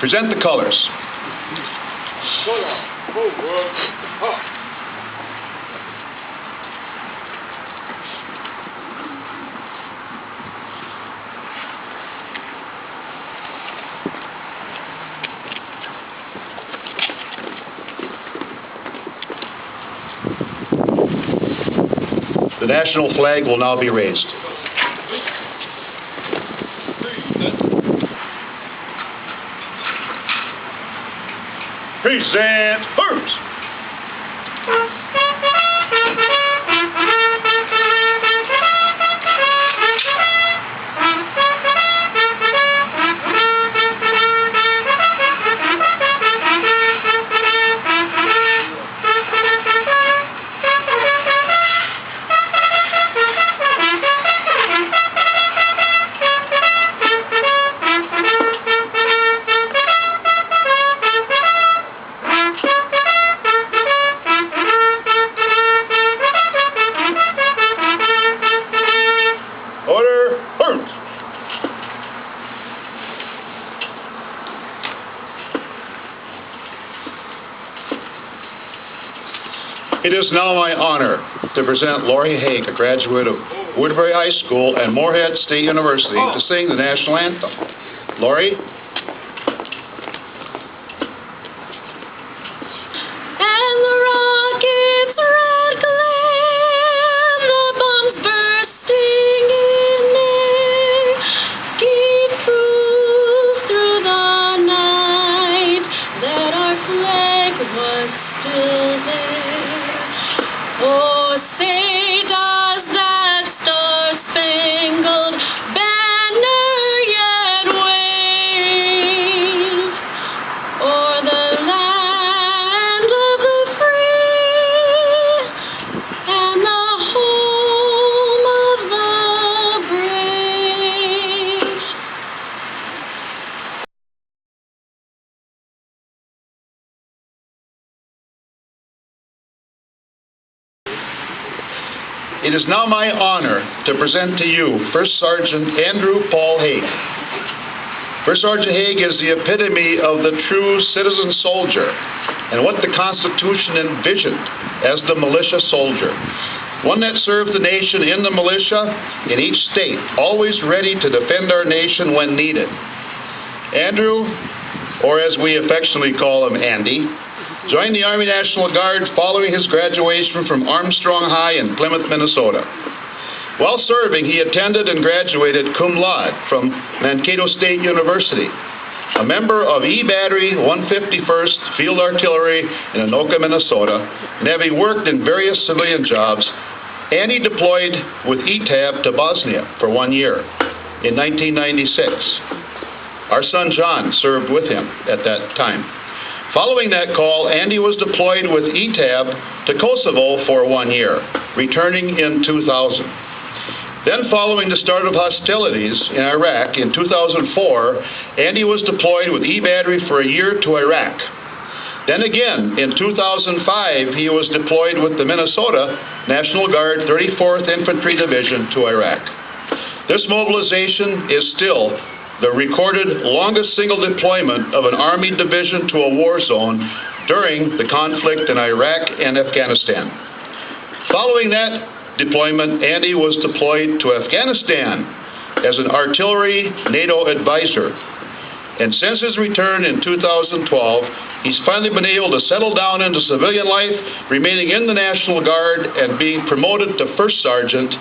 Present the colors. The national flag will now be raised. Present first. It is now my honor to present Lori Haig, a graduate of Woodbury High School and Moorhead State University, to sing the national anthem. Lori? Oh, say does that star-spangled banner yet wave o'er the land of the free and the home of the brave? It is now my honor to present to you First Sergeant Andrew Paul Haig. First Sergeant Haig is the epitome of the true citizen soldier and what the Constitution envisioned as the militia soldier. One that served the nation in the militia in each state, always ready to defend our nation when needed. Andrew, or as we affectionately call him, Andy, joined the Army National Guard following his graduation from Armstrong High in Plymouth, Minnesota. While serving, he attended and graduated cum laude from Mankato State University, a member of E Battery 151st Field Artillery in Anoka, Minnesota, and having worked in various civilian jobs, Andy deployed with ETAB to Bosnia for 1 year in 1996. Our son John served with him at that time. Following that call, Andy was deployed with ETAB to Kosovo for 1 year, returning in 2000. Then, following the start of hostilities in Iraq in 2004, Andy was deployed with E-Battery for 1 year to Iraq. Then again, in 2005, he was deployed with the Minnesota National Guard 34th Infantry Division to Iraq. This mobilization is still the recorded longest single deployment of an Army division to a war zone during the conflict in Iraq and Afghanistan. Following that deployment, Andy was deployed to Afghanistan as an artillery NATO advisor. And since his return in 2012, he's finally been able to settle down into civilian life, remaining in the National Guard and being promoted to First Sergeant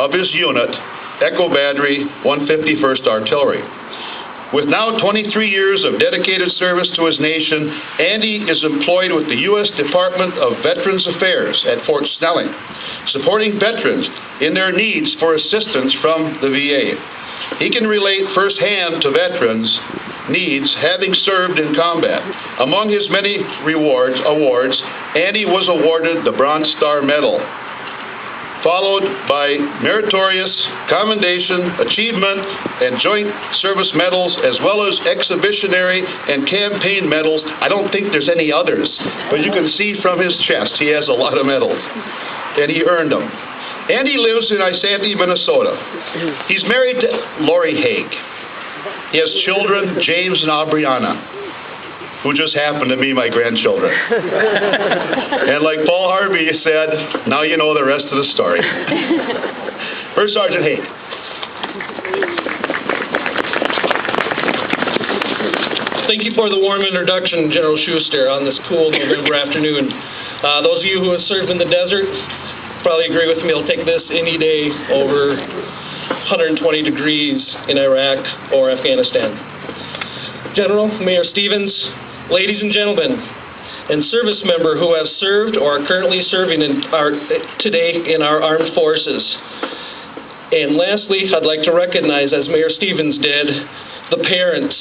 of his unit, Echo Battery 151st Artillery. With now 23 years of dedicated service to his nation, Andy is employed with the U.S. Department of Veterans Affairs at Fort Snelling, supporting veterans in their needs for assistance from the VA. He can relate firsthand to veterans' needs, having served in combat. Among his many awards, Andy was awarded the Bronze Star Medal, followed by meritorious, commendation, achievement, and joint service medals, as well as exhibitionary and campaign medals. I don't think there's any others, but you can see from his chest he has a lot of medals, and he earned them. Andy lives in Isanti, Minnesota. He's married to Lori Haig. He has children, James and Aubriana. who just happened to be my grandchildren. And like Paul Harvey said, now you know the rest of the story. First Sergeant Haig. Thank you for the warm introduction, General Schuster, on this cool November afternoon. Those of you who have served in the desert probably agree with me. I'll take this any day over 120 degrees in Iraq or Afghanistan. General, Mayor Stevens, ladies and gentlemen, and service member who have served or are currently serving today in our armed forces. And lastly, I'd like to recognize, as Mayor Stevens did, the parents,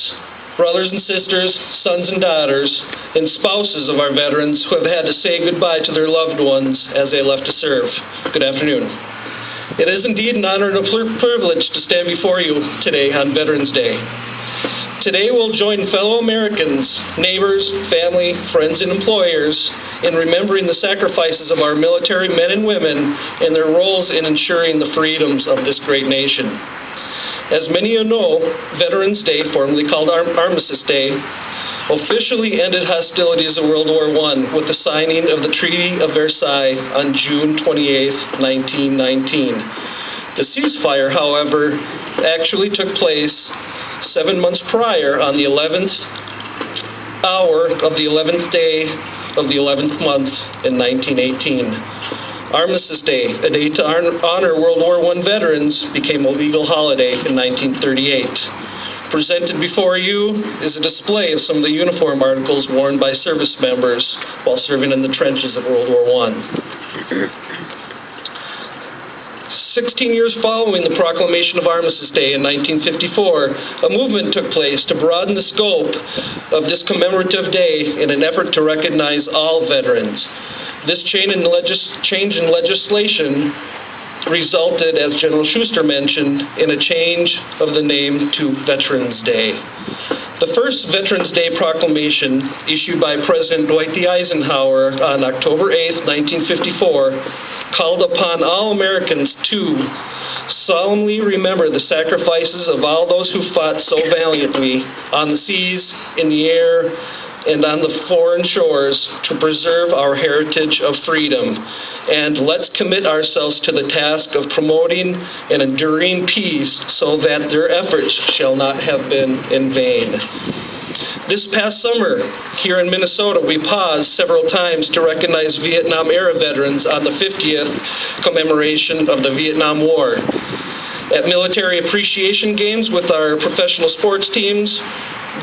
brothers and sisters, sons and daughters, and spouses of our veterans who have had to say goodbye to their loved ones as they left to serve. Good afternoon. It is indeed an honor and a privilege to stand before you today on Veterans Day. Today we'll join fellow Americans, neighbors, family, friends, and employers in remembering the sacrifices of our military men and women and their roles in ensuring the freedoms of this great nation. As many of you know, Veterans Day, formerly called Armistice Day, officially ended hostilities of World War I with the signing of the Treaty of Versailles on June 28, 1919. The ceasefire, however, actually took place 7 months prior on the 11th hour of the 11th day of the 11th month in 1918. Armistice Day, a day to honor World War I veterans, became a legal holiday in 1938. Presented before you is a display of some of the uniform articles worn by service members while serving in the trenches of World War I. 16 years following the proclamation of Armistice Day in 1954, a movement took place to broaden the scope of this commemorative day in an effort to recognize all veterans. This change in legislation resulted, as General Schuster mentioned, in a change of the name to Veterans Day. The first Veterans Day proclamation, issued by President Dwight D. Eisenhower on October 8, 1954, called upon all Americans to solemnly remember the sacrifices of all those who fought so valiantly on the seas, in the air, and on the foreign shores to preserve our heritage of freedom. And let's commit ourselves to the task of promoting an enduring peace so that their efforts shall not have been in vain. This past summer, here in Minnesota, we paused several times to recognize Vietnam-era veterans on the 50th commemoration of the Vietnam War. At military appreciation games with our professional sports teams,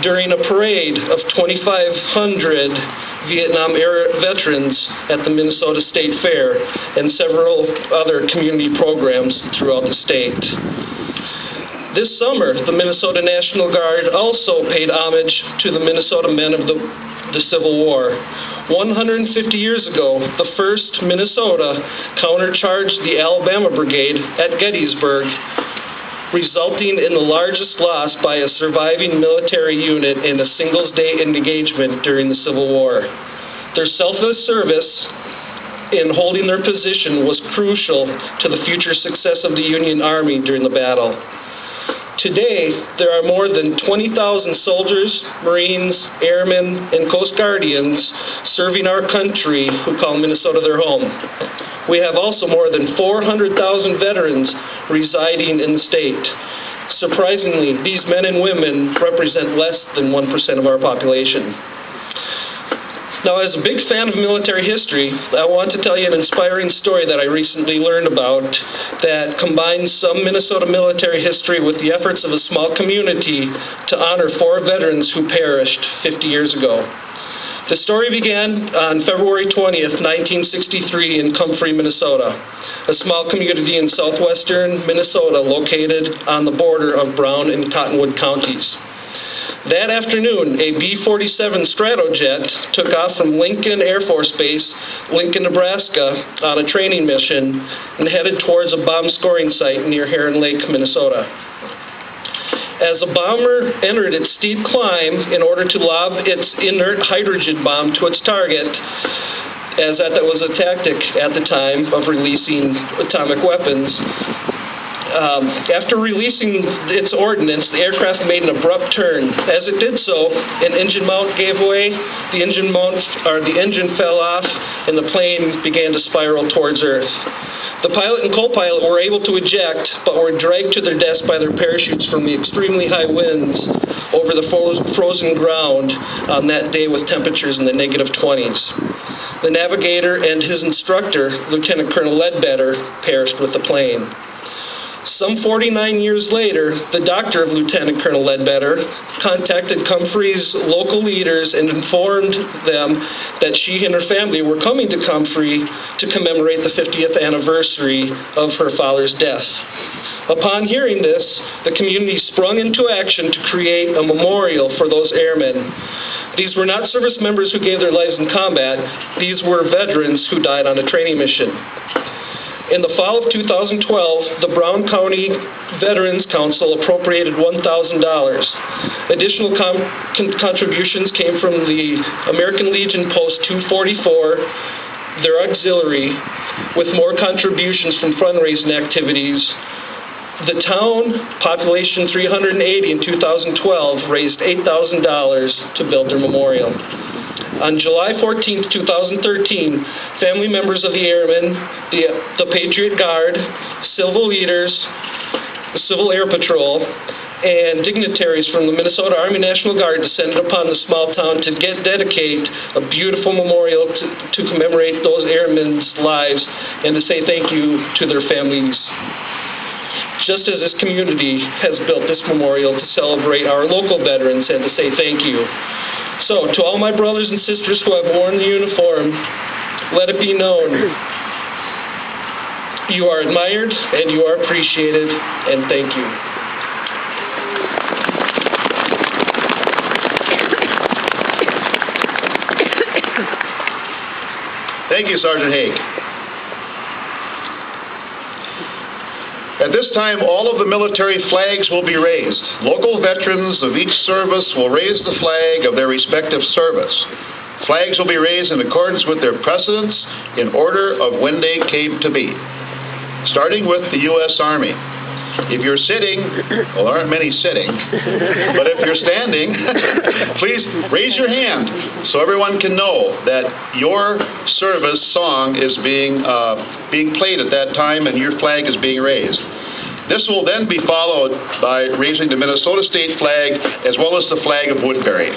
during a parade of 2,500 Vietnam-era veterans at the Minnesota State Fair, and several other community programs throughout the state. This summer, the Minnesota National Guard also paid homage to the Minnesota men of the Civil War. 150 years ago, the 1st Minnesota countercharged the Alabama Brigade at Gettysburg, resulting in the largest loss by a surviving military unit in a single-day engagement during the Civil War. Their selfless service in holding their position was crucial to the future success of the Union Army during the battle. Today, there are more than 20,000 soldiers, Marines, airmen, and Coast Guardians serving our country who call Minnesota their home. We have also more than 400,000 veterans residing in the state. Surprisingly, these men and women represent less than 1% of our population. Now, as a big fan of military history, I want to tell you an inspiring story that I recently learned about that combines some Minnesota military history with the efforts of a small community to honor 4 veterans who perished 50 years ago. The story began on February 20th, 1963 in Comfrey, Minnesota, a small community in southwestern Minnesota located on the border of Brown and Cottonwood counties. That afternoon, a B-47 Stratojet took off from Lincoln Air Force Base, Lincoln, Nebraska, on a training mission and headed towards a bomb scoring site near Heron Lake, Minnesota. As the bomber entered its steep climb in order to lob its inert hydrogen bomb to its target, as that was a tactic at the time of releasing atomic weapons, After releasing its ordnance, the aircraft made an abrupt turn. As it did so, an engine mount gave way, the engine fell off, and the plane began to spiral towards Earth. The pilot and co-pilot were able to eject, but were dragged to their deaths by their parachutes from the extremely high winds over the frozen ground on that day with temperatures in the -20s. The navigator and his instructor, Lieutenant Colonel Ledbetter, perished with the plane. Some 49 years later, the doctor of Lieutenant Colonel Ledbetter contacted Comfrey's local leaders and informed them that she and her family were coming to Comfrey to commemorate the 50th anniversary of her father's death. Upon hearing this, the community sprung into action to create a memorial for those airmen. These were not service members who gave their lives in combat. These were veterans who died on a training mission. In the fall of 2012, the Brown County Veterans Council appropriated $1,000. Additional contributions came from the American Legion Post 244, their auxiliary, with more contributions from fundraising activities. The town, population 380 in 2012, raised $8,000 to build their memorial. On July 14, 2013, family members of the airmen, the Patriot Guard, civil leaders, the Civil Air Patrol, and dignitaries from the Minnesota Army National Guard descended upon the small town to dedicate a beautiful memorial to commemorate those airmen's lives and to say thank you to their families. Just as this community has built this memorial to celebrate our local veterans and to say thank you. So, to all my brothers and sisters who have worn the uniform, let it be known, you are admired and you are appreciated, and thank you. Thank you, Sergeant Haig. At this time, all of the military flags will be raised. Local veterans of each service will raise the flag of their respective service. Flags will be raised in accordance with their precedence in order of when they came to be. Starting with the U.S. Army. If you're sitting, well, there aren't many sitting, but if you're standing, please raise your hand so everyone can know that your service song is being played at that time and your flag is being raised. This will then be followed by raising the Minnesota state flag as well as the flag of Woodbury.